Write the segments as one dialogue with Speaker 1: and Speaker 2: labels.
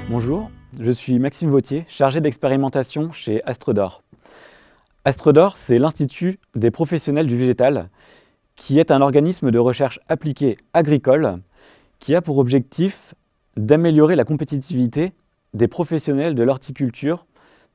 Speaker 1: Bonjour, je suis Maxime Vautier, chargé d'expérimentation chez Astredor. Astredor, c'est l'Institut des professionnels du végétal, qui est un organisme de recherche appliquée agricole qui a pour objectif d'améliorer la compétitivité des professionnels de l'horticulture,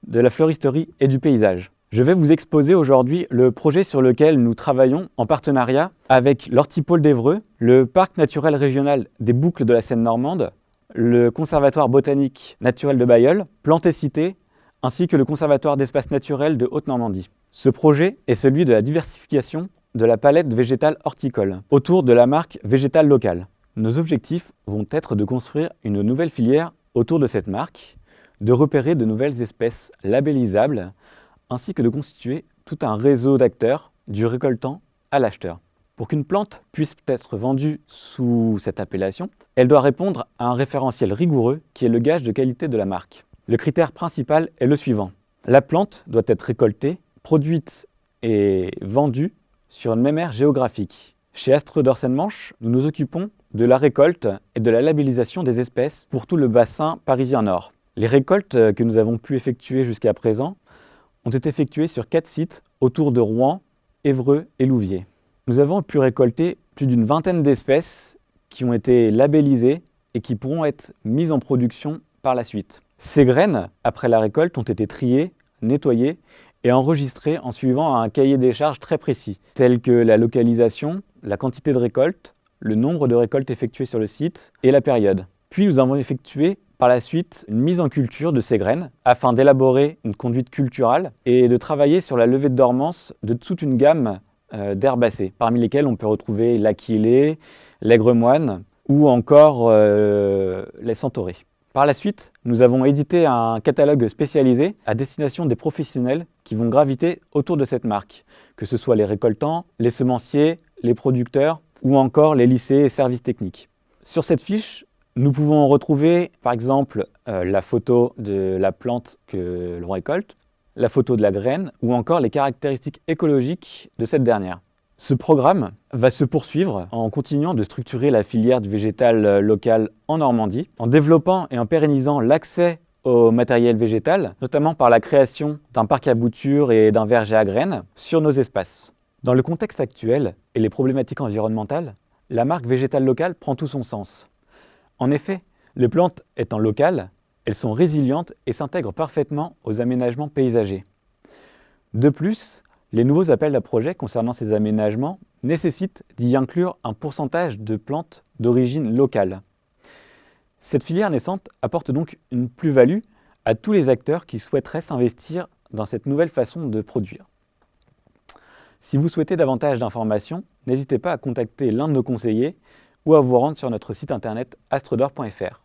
Speaker 1: de la fleuristerie et du paysage. Je vais vous exposer aujourd'hui le projet sur lequel nous travaillons en partenariat avec l'Hortipôle d'Évreux, le Parc naturel régional des Boucles de la Seine normande, le Conservatoire botanique naturel de Bailleul, Plantes et Cités, ainsi que le Conservatoire d'espaces naturels de Haute-Normandie. Ce projet est celui de la diversification de la palette végétale horticole, autour de la marque végétale locale. Nos objectifs vont être de construire une nouvelle filière autour de cette marque, de repérer de nouvelles espèces labellisables, ainsi que de constituer tout un réseau d'acteurs, du récoltant à l'acheteur. Pour qu'une plante puisse être vendue sous cette appellation, elle doit répondre à un référentiel rigoureux qui est le gage de qualité de la marque. Le critère principal est le suivant. La plante doit être récoltée, produite et vendue sur une même aire géographique. Chez Astredor Seine-Manche, nous nous occupons de la récolte et de la labellisation des espèces pour tout le bassin parisien nord. Les récoltes que nous avons pu effectuer jusqu'à présent ont été effectuées sur 4 sites autour de Rouen, Évreux et Louviers. Nous avons pu récolter plus d'une vingtaine d'espèces qui ont été labellisées et qui pourront être mises en production par la suite. Ces graines, après la récolte, ont été triées, nettoyées et enregistrées en suivant un cahier des charges très précis, tels que la localisation, la quantité de récolte, le nombre de récoltes effectuées sur le site et la période. Puis nous avons effectué par la suite une mise en culture de ces graines afin d'élaborer une conduite culturale et de travailler sur la levée de dormance de toute une gamme d'herbacées, parmi lesquelles on peut retrouver l'aquilée, l'aigre-moine ou encore les centaurées. Par la suite, nous avons édité un catalogue spécialisé à destination des professionnels qui vont graviter autour de cette marque, que ce soit les récoltants, les semenciers, les producteurs ou encore les lycées et services techniques. Sur cette fiche, nous pouvons retrouver par exemple la photo de la plante que l'on récolte, la photo de la graine ou encore les caractéristiques écologiques de cette dernière. Ce programme va se poursuivre en continuant de structurer la filière du végétal local en Normandie, en développant et en pérennisant l'accès au matériel végétal, notamment par la création d'un parc à boutures et d'un verger à graines sur nos espaces. Dans le contexte actuel et les problématiques environnementales, la marque végétale locale prend tout son sens. En effet, les plantes étant locales, elles sont résilientes et s'intègrent parfaitement aux aménagements paysagers. De plus, les nouveaux appels à projets concernant ces aménagements nécessitent d'y inclure un pourcentage de plantes d'origine locale. Cette filière naissante apporte donc une plus-value à tous les acteurs qui souhaiteraient s'investir dans cette nouvelle façon de produire. Si vous souhaitez davantage d'informations, n'hésitez pas à contacter l'un de nos conseillers ou à vous rendre sur notre site internet astredor.fr.